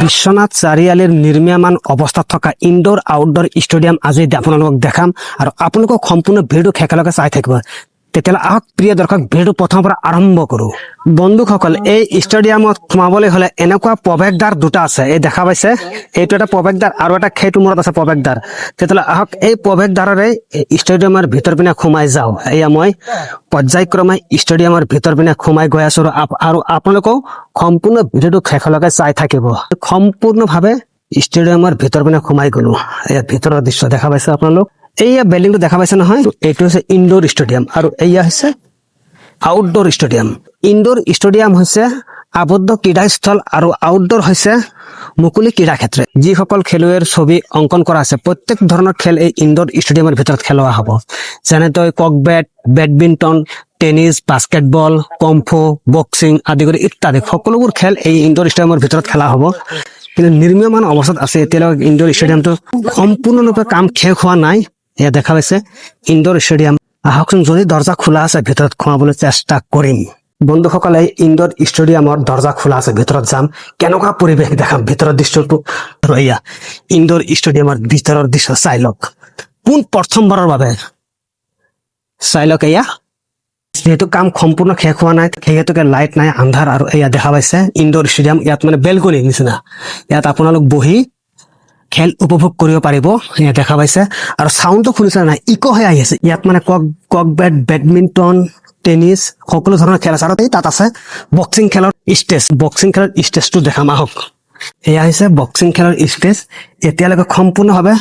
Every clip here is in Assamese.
বিশ্বনাথ চাৰিআলিৰ নিৰ্মীয়মান অৱস্থাত থকা ইনডোৰ আউটডোৰ ষ্টেডিয়াম আজি আপোনালোকক দেখাম আৰু আপোনালোকক সম্পূৰ্ণ ভিডিঅ'টো শেষলৈকে চাই থাকিব। তেতিয়াহ'লে আহক প্ৰিয় দৰ্শক, ভিডিঅ'টো প্ৰথমৰ পৰা আৰম্ভ কৰোঁ। বন্ধুসকল, এই ষ্টেডিয়ামত সোমাবলৈ হ'লে এনেকুৱা প্ৰৱেশদ্বাৰ দুটা আছে। এই দেখা পাইছে, এইটো এটা প্ৰৱেশদ্বাৰ আৰু এটা সেইটো মূৰত আছে প্ৰৱেশদ্বাৰ। তেতিয়াহ'লে আহক এই প্ৰৱেশদ্বাৰেৰে ষ্টেডিয়ামৰ ভিতৰ পিনে সোমাই যাওঁ। এয়া মই পৰ্যায়ক্ৰমে ষ্টেডিয়ামৰ ভিতৰ পিনে সোমাই গৈ আছো আৰু আপোনালোকেও সম্পূৰ্ণ ভিডিঅ'টো শেষলৈকে চাই থাকিব। সম্পূৰ্ণভাৱে ষ্টেডিয়ামৰ ভিতৰ পিনে সোমাই গলো। এয়া ভিতৰৰ দৃশ্য দেখা পাইছে আপোনালোক। এইয়া বিল্ডিংটো দেখা পাইছে নহয়, এইটো হৈছে ইনডোৰ ষ্টেডিয়াম আৰু এইয়া হৈছে আউটডোৰ ষ্টেডিয়াম। ইনডোৰ ষ্টেডিয়াম হৈছে আবদ্ধ ক্ৰীড়াস্থল আৰু আউটডোৰ হৈছে মুকলি ক্ৰীড়াক্ষেত্ৰ। যিসকল খেলুৱৈৰ ছবি অংকন কৰা আছে, প্ৰত্যেক ধৰণৰ খেল এই ইনডোৰ ষ্টেডিয়ামৰ ভিতৰত খেলোৱা হ'ব। যেনেকৈ ককবেট, badminton, tennis, basketball, kung fu, boxing আদি কৰি ইত্যাদি সকলোবোৰ খেল এই ইনডোৰ ষ্টেডিয়ামৰ ভিতৰত খেলা হ'ব। কিন্তু নিৰ্মীয়মান অৱস্থাত আছে এতিয়ালৈকে ইনডোৰ ষ্টেডিয়ামটো সম্পূৰ্ণৰূপে কাম শেষ হোৱা নাই। এয়া দেখা পাইছে ইনডোৰ ষ্টেডিয়াম। আহকচোন, যদি দৰ্জা খোলা আছে ভিতৰত সোমাবলৈ চেষ্টা কৰিম। বন্ধুসকলে ইনডোৰ ষ্টেডিয়ামৰ দৰ্জা খোলা আছে, ভিতৰত যাম, কেনেকুৱা পৰিৱেশ দেখাম ভিতৰৰ দৃশ্যটো। আৰু এয়া ইনডোৰ ষ্টেডিয়ামৰ ভিতৰৰ দৃশ্য চাই লওক। পোন প্ৰথমবাৰৰ বাবে চাই লওক। এয়া যিহেতু কাম সম্পূৰ্ণ শেষ হোৱা নাই, সেইহেতুকে লাইট নাই, আন্ধাৰ। আৰু এয়া দেখা পাইছে ইনডোৰ ষ্টেডিয়াম। ইয়াত মানে বেলকনি নিচিনা, ইয়াত আপোনালোক বহি খেল উপভোগ কৰিব পাৰিব। এয়া দেখা পাইছে আৰু চাউণ্ডটো শুনিছে নাই, ইক' হৈ আহি আছে। ইয়াত মানে ককবেট, বেডমিণ্টন, টেনিছ সকলো ধৰণৰ খেল আছে। আৰু তাত আছে বক্সিং খেলৰ ষ্টেজ। বক্সিং খেলৰ ষ্টেজটো দেখাম আহক। এয়া হৈছে বক্সিং খেলৰ ষ্টেজ। এতিয়ালৈকে সম্পূৰ্ণভাৱে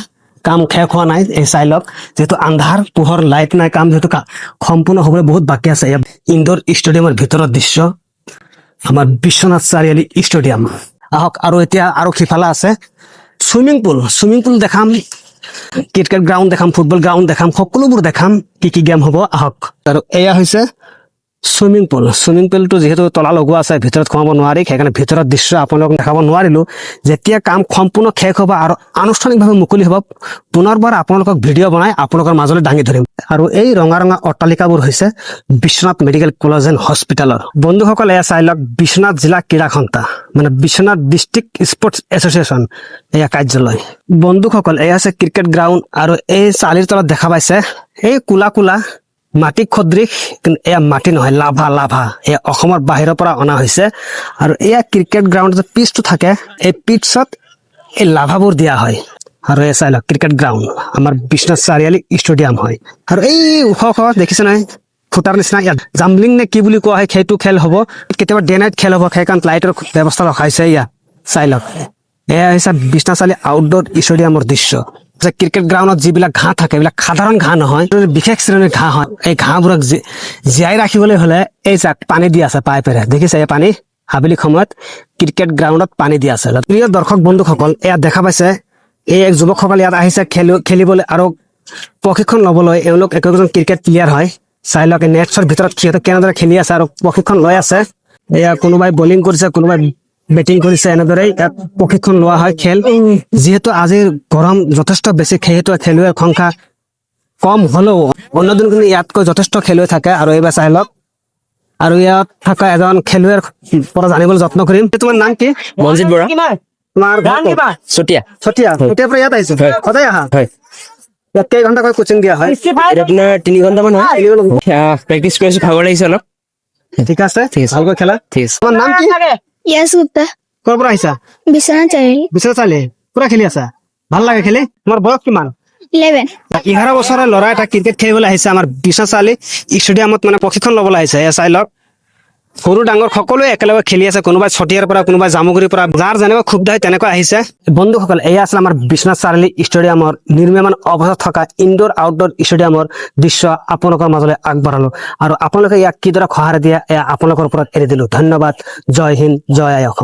কাম শেষ হোৱা নাই। এই চাই লওক, যিহেতু আন্ধাৰ, পোহৰ, লাইট নাই, কাম যিহেতু সম্পূৰ্ণ হ'বলৈ বহুত বাকী আছে। ইনডোৰ ষ্টেডিয়ামৰ ভিতৰৰ দৃশ্য আমাৰ বিশ্বনাথ চাৰিআলি ষ্টেডিয়াম। আহক, আৰু এতিয়া আৰু সিফালে আছে চুইমিং পুল। চুইমিং পুল দেখাম, ক্ৰিকেট গ্ৰাউণ্ড দেখাম, ফুটবল গ্ৰাউণ্ড দেখাম, সকলোবোৰ দেখাম কি কি গেম হ'ব। আহক। আৰু এয়া হৈছে চুইমিং পুল। চুইমিং পুলটো যিহেতু তলা লগোৱা আছে, ভিতৰত সোমাব নোৱাৰি, সেইকাৰণে ভিতৰৰ দৃশ্য আপোনালোকক দেখাব নোৱাৰিলো। যেতিয়া কাম সম্পূৰ্ণ শেষ হ'ব আৰু আনুষ্ঠানিকভাৱে মুকলি হ'ব, পুনৰবাৰ আপোনালোকক ভিডিঅ' বনাই আপোনালোকৰ মাজলৈ দাঙি ধৰিম। আৰু এই ৰঙা ৰঙা অট্টালিকাবোৰ হৈছে বিশ্বনাথ মেডিকেল কলেজ এণ্ড হস্পিটেলৰ। বন্ধুসকল, এয়া চাই লওক বিশ্বনাথ জিলা ক্ৰীড়া সন্থা, মানে বিশ্বনাথ ডিষ্ট্ৰিক্ট স্পৰ্টছ এছ'চিয়েশ্যন, এয়া কাৰ্যালয়। বন্ধুসকল, এয়া আছে ক্ৰিকেট গ্ৰাউণ্ড। আৰু এই চালিৰ তলত দেখা পাইছে এই কোলা কোলা মাটি সদৃশ, কিন্তু এয়া মাটি নহয়, লাভা। লাভা এয়া অসমৰ বাহিৰৰ পৰা অনা হৈছে। আৰু এয়া ক্ৰিকেট গ্ৰাউণ্ডত পিচটো থাকে, এই পিচত এই লাভাবোৰ দিয়া হয়। আৰু এই চাই লওক ক্ৰিকেট গ্ৰাউণ্ড আমাৰ বিশ্বনাথ চাৰিআলি ষ্টেডিয়াম হয়। আৰু এই ওখ ওখ দেখিছে নাই, ফুটাৰ নিচিনা, ইয়াত জাম্বলিং নে কি বুলি কোৱা হয়, সেইটো খেল হ'ব। কেতিয়াবা ডে নাইট খেল হ'ব, সেইকাৰণে লাইটৰ ব্যৱস্থা ৰখাইছে। ইয়াত চাই লওক, এয়া হৈছে বিশ্বনাথ চাৰিআলি আউটডোৰ ষ্টেডিয়ামৰ দৃশ্য। ক্ৰিকেট গ্ৰাউণ্ডত যিবিলাক ঘাঁহ থাকে, এইবিলাক সাধাৰণ ঘাঁহ নহয়, বিশেষ শ্ৰেণীৰ ঘাঁহ হয়। এই ঘাঁহবোৰক জীয়াই ৰাখিবলৈ হলে এই যাক পানী দি আছে পাইপেৰে, দেখিছে এই পানী আবেলি সময়ত ক্ৰিকেট গ্ৰাউণ্ডত পানী দি আছে। প্ৰিয় দৰ্শক বন্ধুসকল, ইয়াত দেখা পাইছে এই যুৱকসকল ইয়াত আহিছে খেলিবলৈ আৰু প্ৰশিক্ষণ লবলৈ। এওঁলোক একোজন ক্ৰিকেট প্লেয়াৰ হয়। চাই লওক নেটছৰ ভিতৰত সিহঁতে কেনেদৰে খেলি আছে আৰু প্ৰশিক্ষণ লৈ আছে। এয়া কোনোবাই বলিং কৰিছে, কোনোবাই বেটিং কৰিছে, এনেদৰে ইয়াত প্ৰশিক্ষণ লোৱা হয় খেল। যিহেতু আজিৰ গৰম যথেষ্ট বেছি, সেইটো খেলুৱৈৰ সংখ্যা কম হলেও অন্য দিন কিন্তু ইয়াতকৈ যথেষ্ট খেলুৱৈ থাকে। আৰু এইবাৰ চাই লওক, আৰু ইয়াত থকা এজন খেলুৱৈৰ পৰা জানিবলৈ যত্ন কৰিম। তোমাৰ নাম কি? মনজিত বৰা। তোমাৰ চতিয়া। চতিয়াৰ পৰা ইয়াত আহিছো, সদায় আহা? হয়। ইয়াত কেই ঘণ্টাকৈ কোচিং দিয়া হয়? আপোনাৰ 3 ঘণ্টামান হয়। প্ৰেক্টিচ কৰিছো, ভাগৰ লাগিছে অলপ। ঠিক আছে, ভালকৈ খেলা। ঠিক আছে। তোমাৰ নাম কি? ইয়াছ গুপ্তা। ক'ৰ পৰা আহিছা? বিশ্বনাথ চাৰিআলি। বিশ্বনাথ চাৰিআলি পুৰা খেলি আছা? ভাল লাগে খেলি? তোমাৰ বয়স কিমান? 11। 11 বছৰৰ ল'ৰা এটা ক্ৰিকেট খেলিবলৈ আহিছে আমাৰ বিশ্বনাথ চাৰিআলি ষ্টেডিয়ামত, মানে প্ৰশিক্ষণ ল'বলৈ আহিছে। এয়া চাই লওক, সৰু ডাঙৰ সকলোৱে একেলগে খেলি আছে। কোনোবাই চতিয়াৰ পৰা, কোনোবাই জামুগুৰিৰ পৰা, যাৰ যেনেকুৱা ক্ষুব্ধ হয় তেনেকুৱা আহিছে। বন্ধুসকল, এয়া আছিল আমাৰ বিশ্বনাথ চাৰিআলি ষ্টেডিয়ামৰ নিৰ্মীয়মান অৱস্থাত থকা ইনডোৰ আউটডোৰ ষ্টেডিয়ামৰ দৃশ্য আপোনালোকৰ মাজলৈ আগবঢ়ালো। আৰু আপোনালোকে ইয়াক কিদৰে সঁহাৰি দিয়ে এয়া আপোনালোকৰ ওপৰত এৰি দিলো। ধন্যবাদ। জয় হিন্দ, জয় আই অসম।